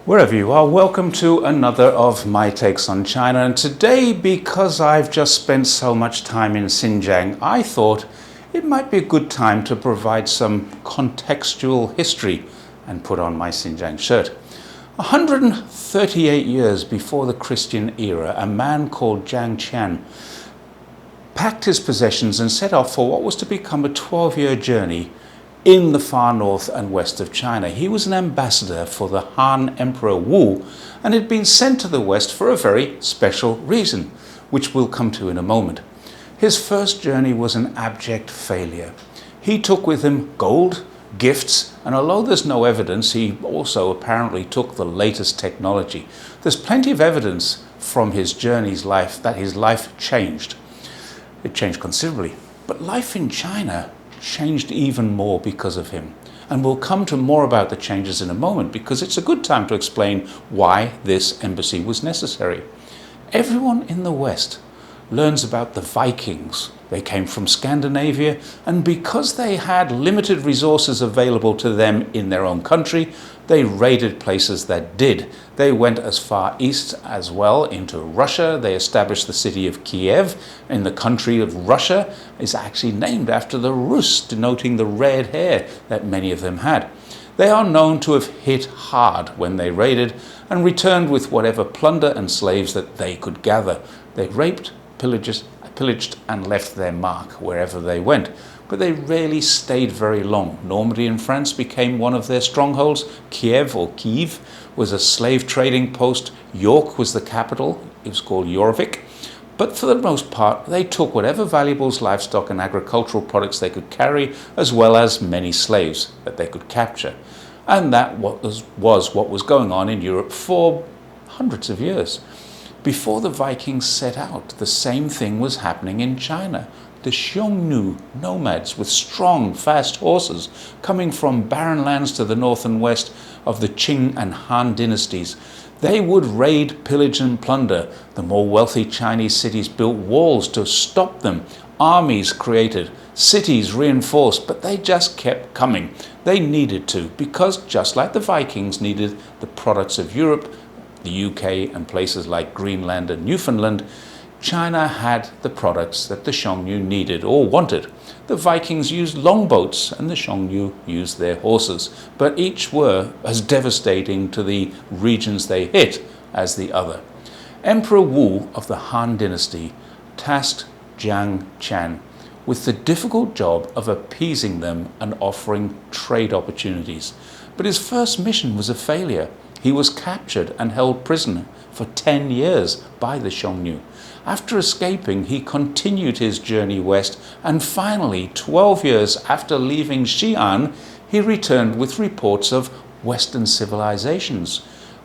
Wherever you are, welcome to another of my takes on China. And today, because I've just spent so much time in Xinjiang, I thought it might be a good time to provide some contextual history and put on my Xinjiang shirt. 138 years before the Christian era, a man called Zhang Qian packed his possessions and set off for what was to become a 12-year journey in the far north and west of China. He was an ambassador for the Han Emperor Wu and had been sent to the west for a very special reason, which we'll come to in a moment. His first journey was an abject failure. He took with him gold, gifts, and although there's no evidence, he also apparently took the latest technology. There's plenty of evidence from his journey's life that his life changed. It changed considerably. But life in China changed even more because of him. And we'll come to more about the changes in a moment, because it's a good time to explain why this embassy was necessary. Everyone in the West learns about the Vikings. They came from Scandinavia, and because they had limited resources available to them in their own country, they raided places that did. They went as far east as well into Russia. They established the city of Kiev in the country of Russia. It's actually named after the Rus, denoting the red hair that many of them had. They are known to have hit hard when they raided and returned with whatever plunder and slaves that they could gather. They raped, pillaged and left their mark wherever they went. But they rarely stayed very long. Normandy in France became one of their strongholds. Kiev or Kiev was a slave trading post. York was the capital. It was called Jorvik. But for the most part, they took whatever valuables, livestock and agricultural products they could carry, as well as many slaves that they could capture. And that was what was going on in Europe for hundreds of years. Before the Vikings set out, the same thing was happening in China. The Xiongnu nomads with strong, fast horses coming from barren lands to the north and west of the Qing and Han dynasties. They would raid, pillage and plunder. The more wealthy Chinese cities built walls to stop them. Armies created, cities reinforced, but they just kept coming. They needed to, because just like the Vikings needed the products of Europe, the UK and places like Greenland and Newfoundland, China had the products that the Xiongnu needed or wanted. The Vikings used longboats and the Xiongnu used their horses, but each were as devastating to the regions they hit as the other. Emperor Wu of the Han dynasty tasked Zhang Qian with the difficult job of appeasing them and offering trade opportunities. But his first mission was a failure. He was captured and held prisoner for 10 years by the Xiongnu. After escaping, he continued his journey west, and finally, 12 years after leaving Xi'an, he returned with reports of Western civilizations,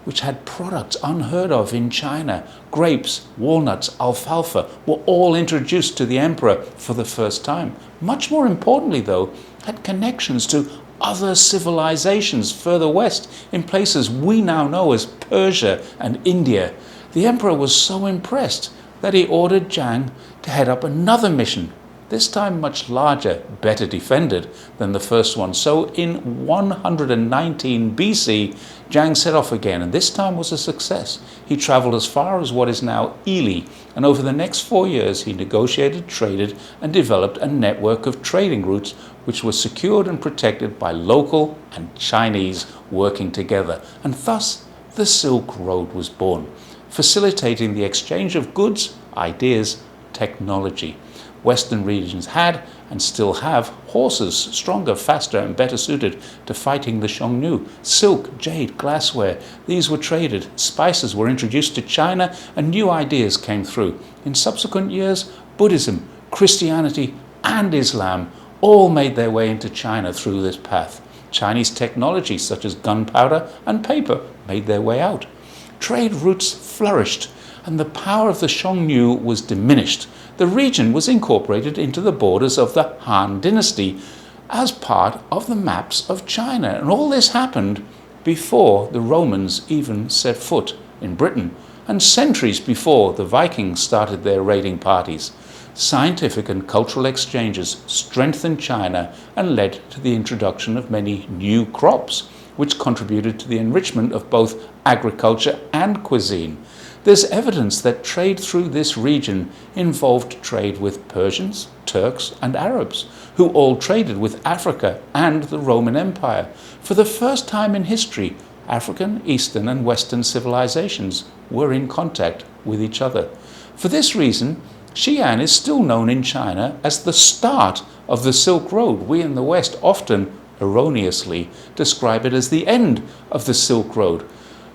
which had products unheard of in China. Grapes, walnuts, alfalfa were all introduced to the emperor for the first time. Much more importantly, though, had connections to other civilizations further west, in places we now know as Persia and India. The emperor was so impressed that he ordered Zhang to head up another mission, this time much larger, better defended than the first one. So in 119 BC, Zhang set off again, and this time was a success. He traveled as far as what is now Ely, and over the next 4 years he negotiated, traded, and developed a network of trading routes which was secured and protected by local and Chinese working together. And thus the Silk Road was born, facilitating the exchange of goods, ideas, technology. Western regions had and still have horses, stronger, faster and better suited to fighting the Xiongnu. Silk, jade, glassware, these were traded. Spices were introduced to China and new ideas came through. In subsequent years, Buddhism, Christianity and Islam all made their way into China through this path. Chinese technology such as gunpowder and paper made their way out. Trade routes flourished and the power of the Xiongnu was diminished. The region was incorporated into the borders of the Han dynasty as part of the maps of China. And all this happened before the Romans even set foot in Britain, and centuries before the Vikings started their raiding parties. Scientific and cultural exchanges strengthened China and led to the introduction of many new crops. which contributed to the enrichment of both agriculture and cuisine. There's evidence that trade through this region involved trade with Persians, Turks, and Arabs, who all traded with Africa and the Roman Empire. For the first time in history, African, Eastern, and Western civilizations were in contact with each other. For this reason, Xi'an is still known in China as the start of the Silk Road. We in the West often, erroneously, describe it as the end of the Silk Road.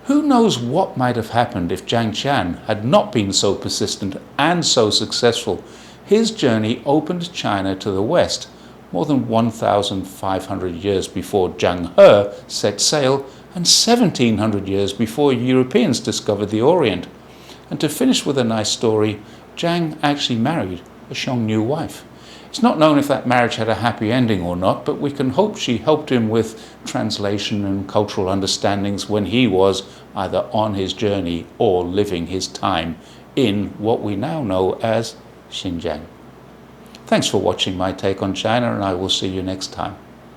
Who knows what might have happened if Zhang Qian had not been so persistent and so successful? His journey opened China to the West more than 1,500 years before Zhang He set sail and 1,700 years before Europeans discovered the Orient. And to finish with a nice story, Zhang actually married a Xiongnu wife. It's not known if that marriage had a happy ending or not, but we can hope she helped him with translation and cultural understandings when he was either on his journey or living his time in what we now know as Xinjiang. Thanks for watching my take on China, and I will see you next time.